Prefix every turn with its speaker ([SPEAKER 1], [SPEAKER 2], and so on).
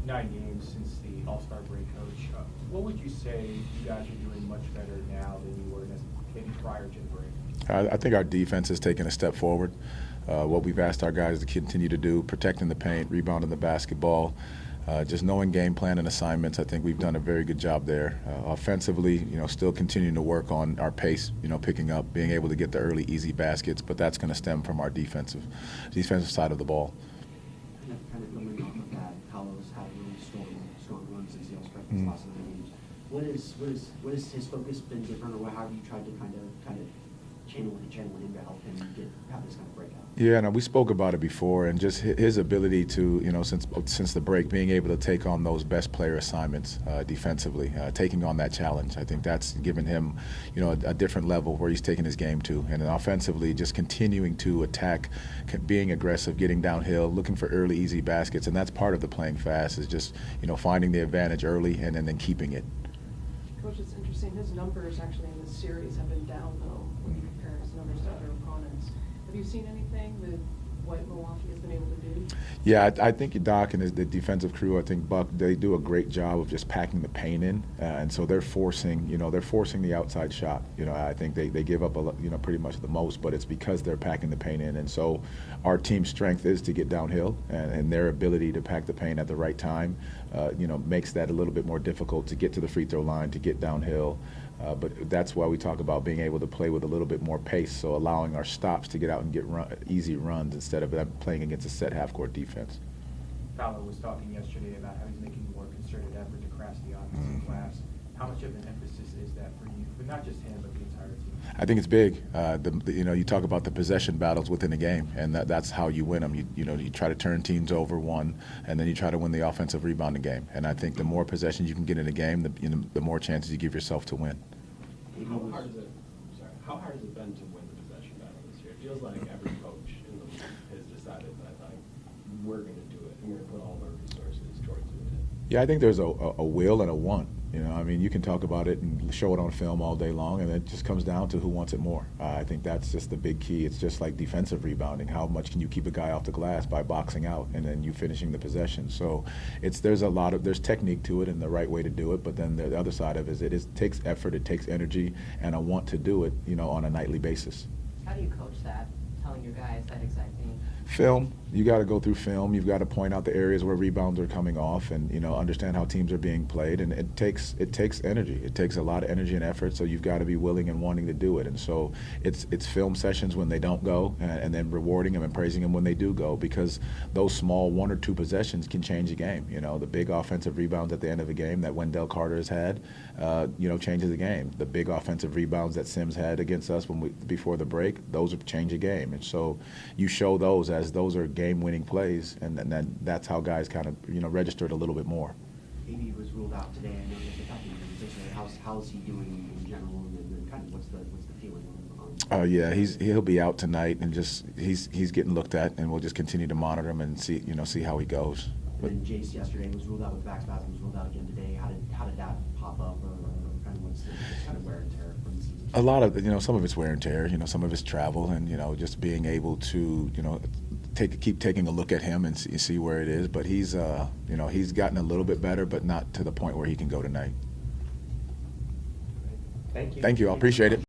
[SPEAKER 1] 9 games since the All-Star break, Coach. What would you say you guys are doing much better now than you were maybe prior to the break?
[SPEAKER 2] I think our defense has taken a step forward. What we've asked our guys to continue to do, protecting the paint, rebounding the basketball, just knowing game plan and assignments. I think we've done a very good job there. Offensively, still continuing to work on our pace, picking up, being able to get the early easy baskets, but that's going to stem from our defensive side of the ball.
[SPEAKER 3] Kind of going off of that, Paolo's had a really strong run since the All-Star last of the games. What is his focus been different, or how have you tried to kind of channel him to help him have this kind of breakout?
[SPEAKER 2] Yeah, no, we spoke about it before, and just his ability to, since the break, being able to take on those best player assignments defensively, taking on that challenge. I think that's given him, a different level where he's taking his game to, and then offensively, just continuing to attack, being aggressive, getting downhill, looking for early, easy baskets, and that's part of the playing fast is just, finding the advantage early and then keeping it.
[SPEAKER 4] Coach, it's interesting. His numbers actually in this series have been down, though, when you compare his numbers to other opponents. Have you seen anything with what Milwaukee has been able to do? Yeah,
[SPEAKER 2] I think Doc and the defensive crew, I think Buck, they do a great job of just packing the paint in, and so they're forcing the outside shot. I think they give up pretty much the most, but it's because they're packing the paint in, and so our team's strength is to get downhill, and their ability to pack the paint at the right time, makes that a little bit more difficult to get to the free throw line, to get downhill. But that's why we talk about being able to play with a little bit more pace, so allowing our stops to get out and get easy runs instead of playing against a set half-court defense.
[SPEAKER 1] Fowler was talking yesterday about how he's making a more concerted effort to crash the offensive glass. How much of an emphasis is that for you, but not just him, but the entire team?
[SPEAKER 2] I think it's big. You talk about the possession battles within a game, and that's how you win them. You try to turn teams over one, and then you try to win the offensive rebounding game. And I think the more possessions you can get in a game, the more chances you give yourself to win.
[SPEAKER 5] How hard has it been to win the possession battle this year? It feels like every coach in the league has decided that we're going to do it. We're going to put all of our resources towards doing it.
[SPEAKER 2] Yeah, I think there's a will and a want. You can talk about it and show it on film all day long, and it just comes down to who wants it more. I think that's just the big key. It's just like defensive rebounding. How much can you keep a guy off the glass by boxing out and then you finishing the possession? So there's technique to it and the right way to do it, but then the other side of it is it takes effort, it takes energy, and a want to do it, on a nightly basis.
[SPEAKER 6] How do you coach that, telling your guys that exact thing?
[SPEAKER 2] Film. You got to go through film. You've got to point out the areas where rebounds are coming off, and understand how teams are being played. And it takes energy. It takes a lot of energy and effort. So you've got to be willing and wanting to do it. And so it's film sessions when they don't go, and then rewarding them and praising them when they do go, because those small 1 or 2 possessions can change a game. The big offensive rebounds at the end of a game that Wendell Carter has had, changes the game. The big offensive rebounds that Sims had against us before the break, those change a game. And so you show those as those are game-winning plays, and then that's how guys kind of registered a little bit more.
[SPEAKER 3] AB was ruled out today. I know that the fact that he was there. How's he doing in general, and kind of what's the feeling on?
[SPEAKER 2] Yeah, he'll be out tonight, and just he's getting looked at, and we'll just continue to monitor him and see how he goes.
[SPEAKER 3] But then Jace yesterday was ruled out with back spasms, was ruled out again today. How did that pop up, or kind of what's the kind of wear and tear from the season?
[SPEAKER 2] A lot of some of it's wear and tear. Some of it's travel, and just being able to keep taking a look at him and see where it is. But he's gotten a little bit better, but not to the point where he can go tonight.
[SPEAKER 1] Thank you.
[SPEAKER 2] Thank you. I appreciate it.